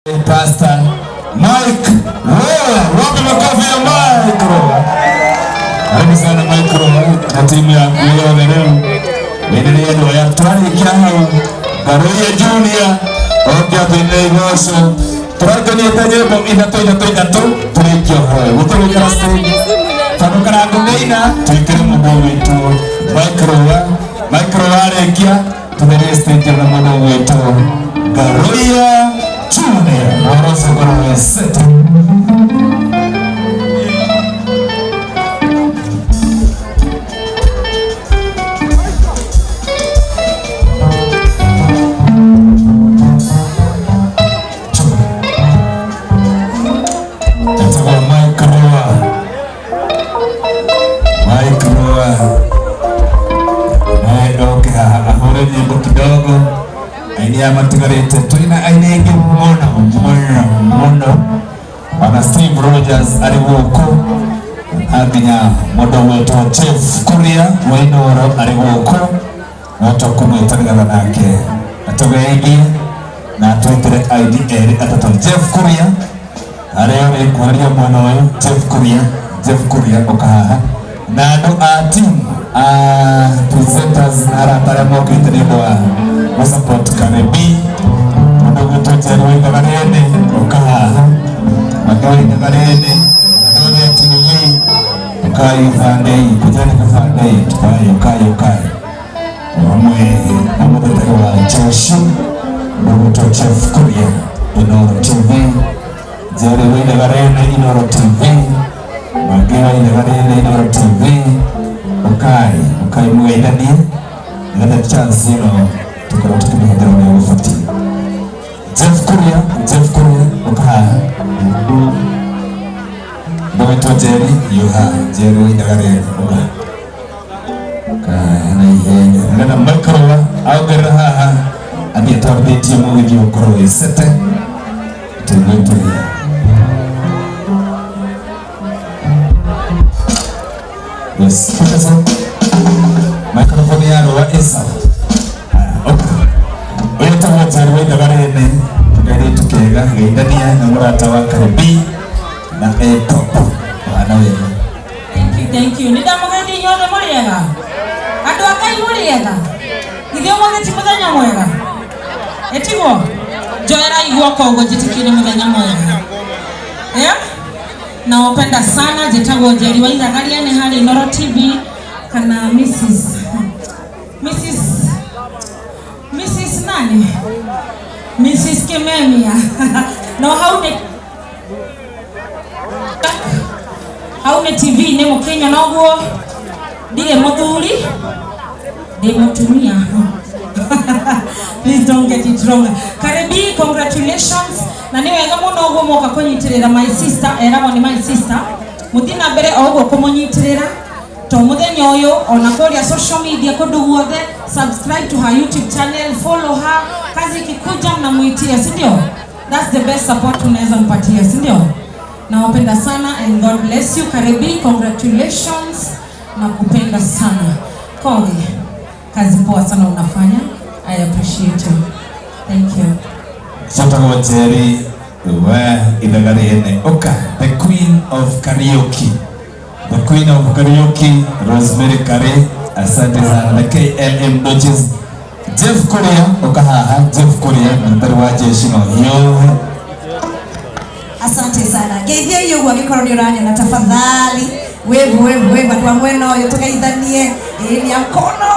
Pastor Mike Roa, wapi makofi ya Mike Roa. Karibu sana Mike Roa na timu ya Kuyo Leo. Endelea ndio ya twani kyao. Garoya Junior, okia bende goso. Trato ni tajebo inatoida tulikyo hoye. Wutoro karasti. Tanukara gumeina tulikere mudo wetu. Mike Roa rekia tunere stage na mudo wetu. Garoya Junior, waraza kwa sete. Ya matugarete tuina ainenge mono wana Steve Rogers ariwoko aginya modo wetu Jeff Kuria wainoro ariwoko moto kumwetangaza nake atogegi na tuitere ID atato Jeff Kuria arebe kuria mwana wa Jeff Kuria okaha na do team presenters na taramo kitendo support Karebi ndugu tote wenda barene okaha magawenda barene ndio TV ukai fandei kujani kafandei tukai wamwe amudatawa Joshi ndugu tote Jeff Kuria Inoro TV jere wenda barene Inoro TV magawenda barene Inoro TV ukai mwenda ni ngada chance tukao tukimhadhara na ufati Jeff Kuria ukaha Boito Jerry yuha Jerry Ndagare kana yeye ngana Mike au geraha abiyata beti mu video koro isete tumeto yes sasa microphone yaro wa Esa Jerry Ndagarene ngari tukega ngeindania na murata wa Karebi na top wana wewe. Thank you. Ndamugandi nyone muriega. Andu akai muriega. Ithio mwageti muthenya mwega. Etigo. Joera igwa kongo jitikire muthenya mwega. Nawapenda sana jitagwo Jerry wa Ndagariene hali Inoro TV kana Mrs nani? Mrs. Kimemia. No haune TV nemo Kenya noguo ndire muthuri ndi mutumia. Please don't get it wrong. Karebi, congratulations. Na ni wega muno guo moka kunyitirira my sister, erabo ni my sister. Muthina mbere oguo kumunyitirira. To muthenya uyu ona kuria social media kundu guothe, subscribe to her YouTube channel, follow her, kazi kikuja na muitia, si ndio? That's the best support unaweza mpatia, si ndio? Nawapenda sana and God bless you. Karebi, congratulations. Nakupenda sana. Kore, kazi poa sana unafanya. I appreciate you. Thank you. Shatawa Jerry Ndagariene Oka, the queen of karaoke. The queen of karaoke, Rosemary Kare, asante sana. The KLM Dodges, Jeff Kuria, okaha, Jeff Kuria, mbari wa jeshi no hiyo. Asante sana. Geithia hiyo kwa gikoro ni uranya na tafadhali. Wewe watu wa mweno tugeithanie ni mkono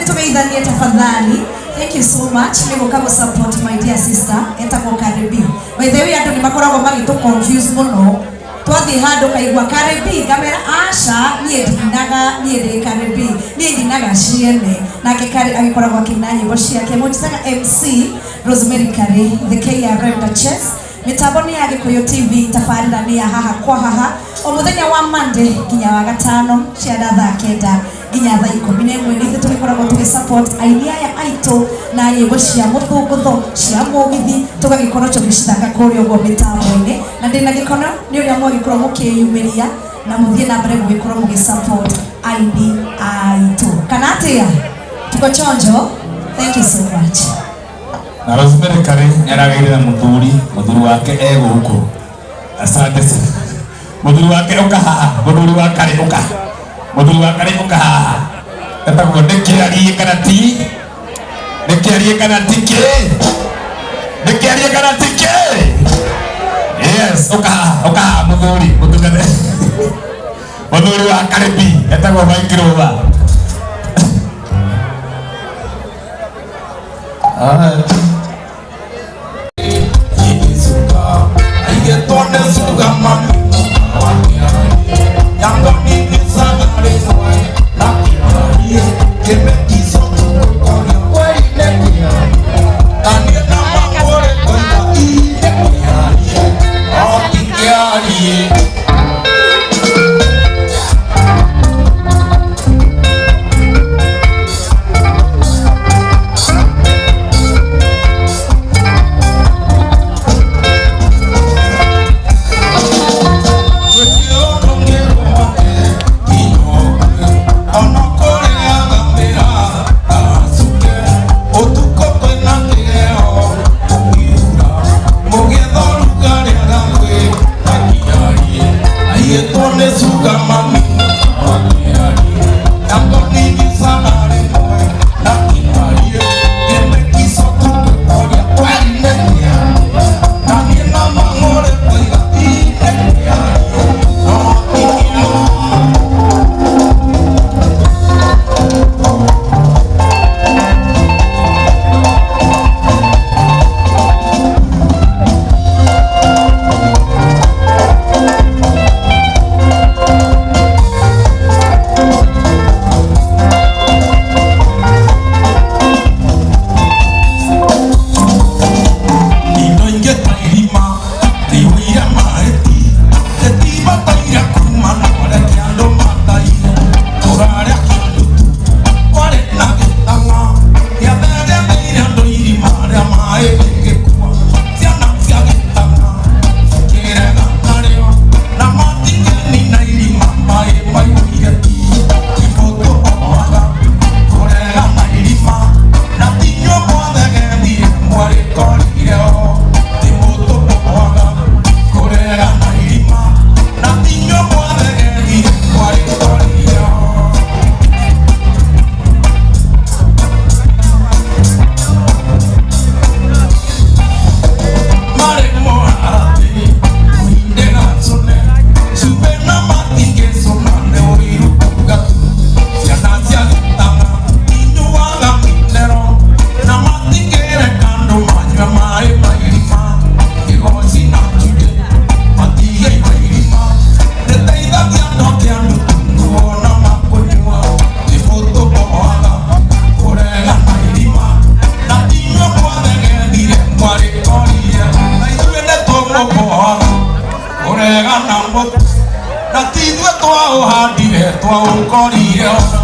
tugeithanie tafadhali. Thank you so much. Niko kama support my dear sister eta kwa Karebi. By the way ando ni makoragwo magito confuse muno. Twathi handu kaigwa Karebi kamera asha nie ndi Karebi nie ndinaga ciene nake Kare agikoragwo akina nyimbo ciake mutsaga MC Rosemary Kare the KRM Duchess mitambo ni ya Gikuyu TV tafarira ni ya haha kwa haha o muthenya wa Monday ginya wa gatano cia thaa 9 ginya thaa 11 nithu tugikoragwo support idea ya aito na nyimbo cia muthungutho cia mugithi tugagikorwo tugicithaka kuri ugo mitambo-ini na ndina gikono ni uria mwagikorwo mukiyumiria na muthie na mbere mugikorwo mugisupport idea aito kana atia tuko chonjo. Thank you so much. Na Rosemary Kare yaragaire na muthuri wake ego huko. Asante sana. Muthuri wake uka haha, muthuri wa Kare uka. Muthuri wa Kare uka haha. Etagwo Ndekiarie kana ti? Ndekiarie kana tike? Ndekiarie kana tike? Yes, uka haha muthuri, muthuri. Muthuri wa Kare bi, etagwo Mike. You're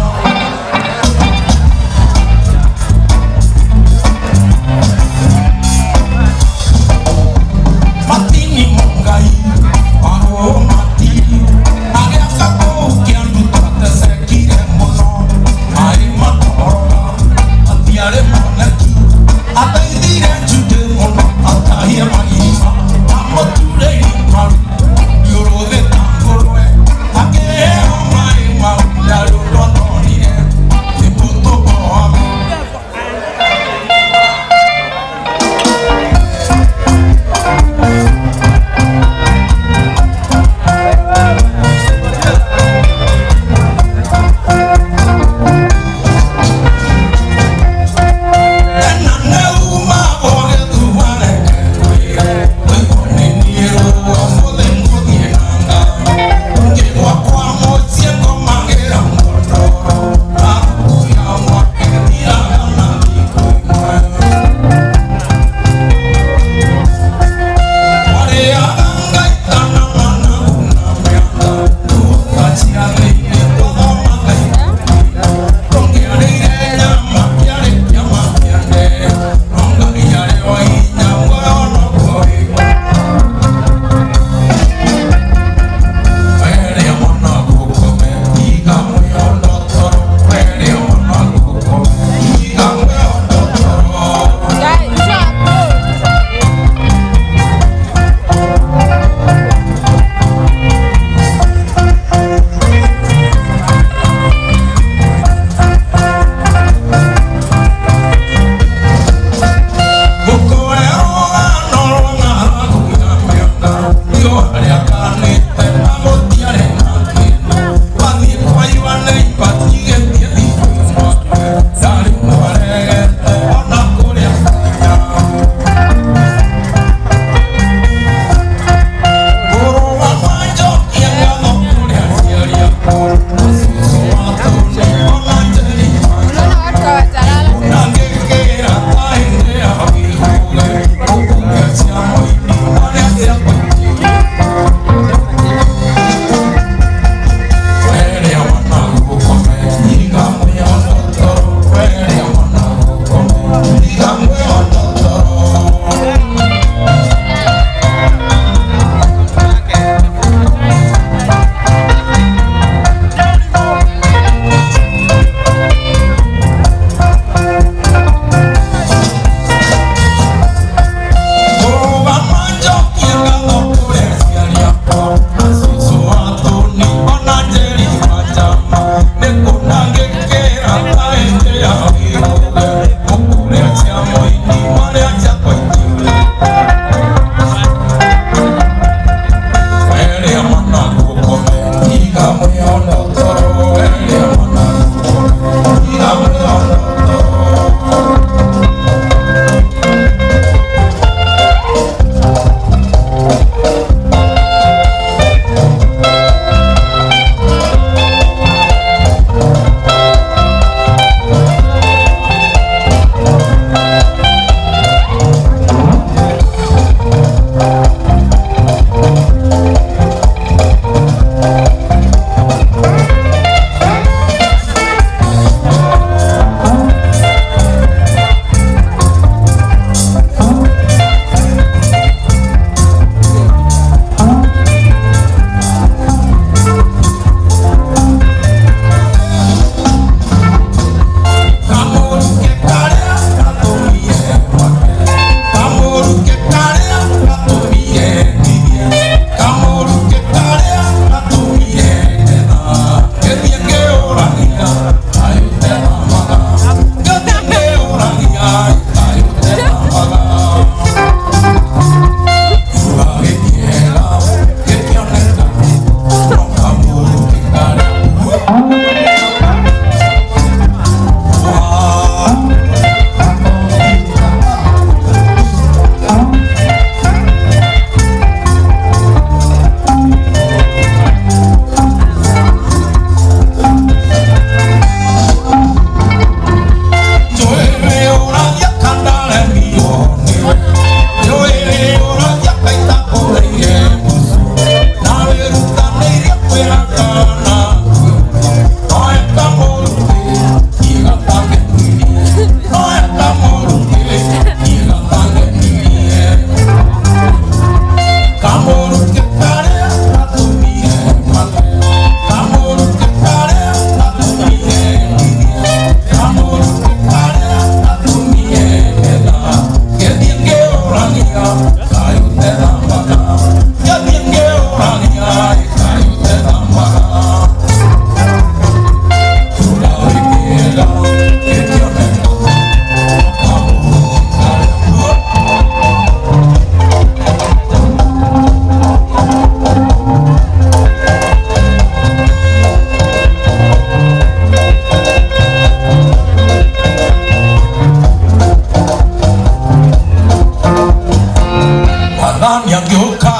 Nadhani angeuka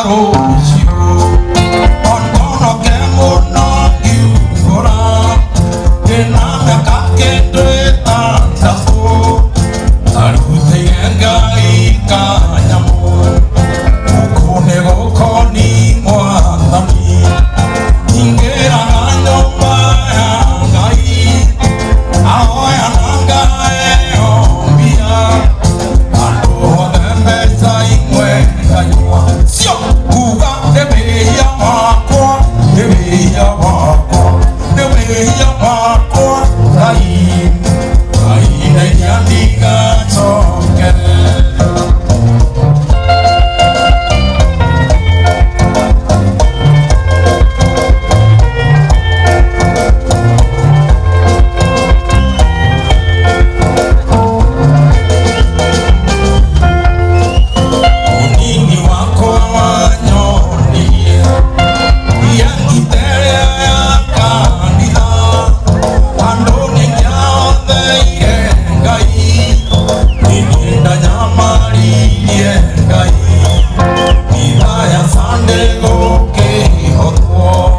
rucio Ondono kemuno ngiugora Ina miaka kendo itandatu Arute Ngai kanyamu Ukune gukoni mwathani Ingera nyumba ya Ngai Ahoya na Ngai ombia Andu othe mbeca imwe nganyua Sio kuga nĩ wĩhia wakwa Nĩ wĩhia wakwa Nĩ wĩhia wakwa Ngai ndeithia ndigacoke Unini wakwa wanyonie Yangiterea ya kanitha Andu ningiaotheire Ngai Nininda nyamaririe Ngai Ithaya Sunday gukihotwo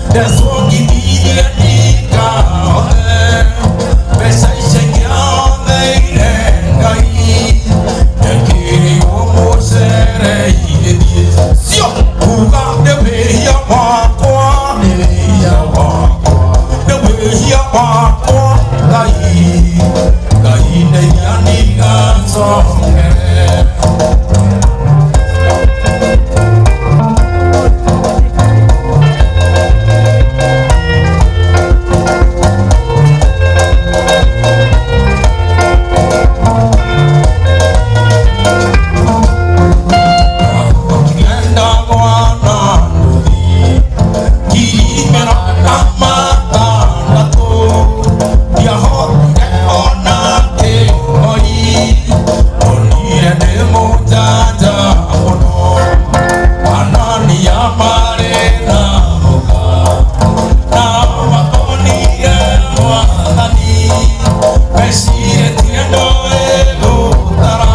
Ndecongithirie ndikahothe Mbeca icio ngiaotheire Ngai Ndekirirwo mũcereire thiĩ Cio kuga nĩ wĩhia wakwa Nĩ wĩhia wakwa Nĩ wĩhia wakwa Ngai ndeithia ndigacoke Ukienda Bwana nduthi Kirimira matandatu Ndiahotire ona kĩhoi Onire ndĩ mũjanja mũno Anania marĩ na mũga Na matonire Mwathani Mecirĩtie ndoĩ gũtara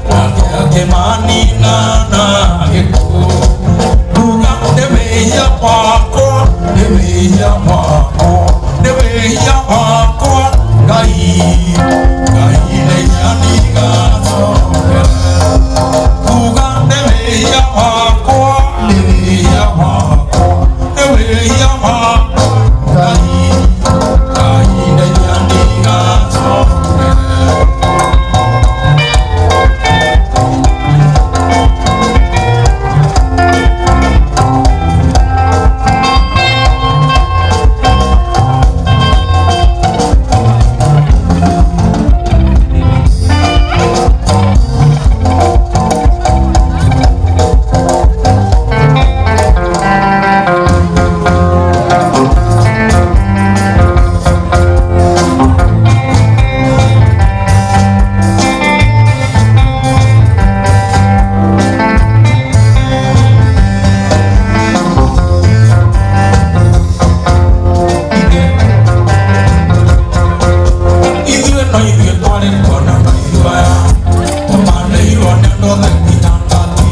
Nake akĩmanina na gĩkuũ Kuga nĩ wĩhia wakwa Nĩ wĩhia wakwa Nĩ wĩhia wakwa Ngai ndeithia ndigacoke Kuga nĩ wĩhia wakwa Nĩ wĩhia wakwa Nĩ wĩhia wakwa Ngai ndeithia ndigacoke Ithuĩ no ithuĩ twarĩ kuona maitho aya Tũmanĩirwo nĩ andũ othe ithatati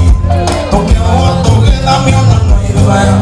Tũkĩohwo tũgĩthamio na maitho aya